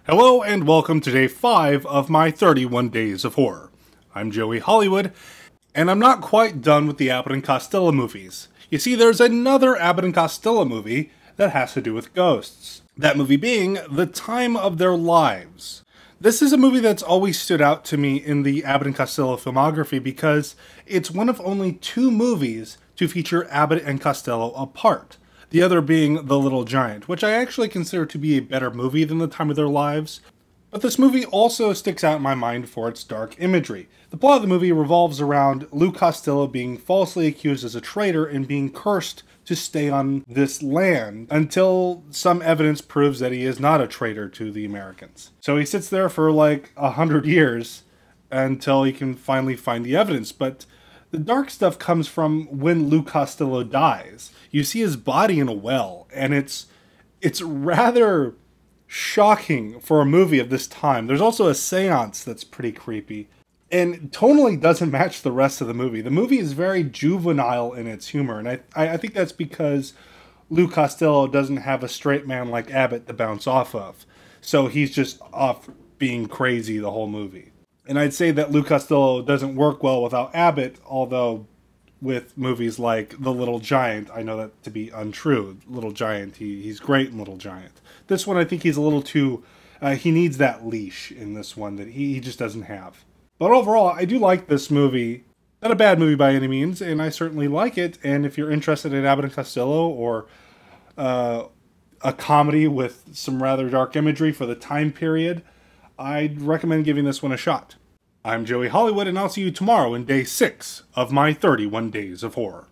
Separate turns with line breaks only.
Hello and welcome to day 5 of my 31 Days of Horror. I'm Joey Hollywood, and I'm not quite done with the Abbott and Costello movies. You see, there's another Abbott and Costello movie that has to do with ghosts. That movie being The Time of Their Lives. This is a movie that's always stood out to me in the Abbott and Costello filmography because it's one of only 2 movies to feature Abbott and Costello apart. The other being The Little Giant, which I actually consider to be a better movie than The Time of Their Lives. But this movie also sticks out in my mind for its dark imagery. The plot of the movie revolves around Lou Costello being falsely accused as a traitor and being cursed to stay on this land until some evidence proves that he is not a traitor to the Americans. So he sits there for like 100 years until he can finally find the evidence. But the dark stuff comes from when Lou Costello dies. You see his body in a well, and it's rather shocking for a movie of this time. There's also a seance that's pretty creepy, and tonally doesn't match the rest of the movie. The movie is very juvenile in its humor, and I think that's because Lou Costello doesn't have a straight man like Abbott to bounce off of. So he's just off being crazy the whole movie. And I'd say that Lou Costello doesn't work well without Abbott, although with movies like The Little Giant, I know that to be untrue. Little Giant, he's great in Little Giant. This one, I think he's a little too, he needs that leash in this one that he just doesn't have. But overall, I do like this movie. Not a bad movie by any means, and I certainly like it. And if you're interested in Abbott and Costello, or a comedy with some rather dark imagery for the time period, I'd recommend giving this one a shot. I'm Joey Hollywood, and I'll see you tomorrow in day 6 of my 31 Days of Horror.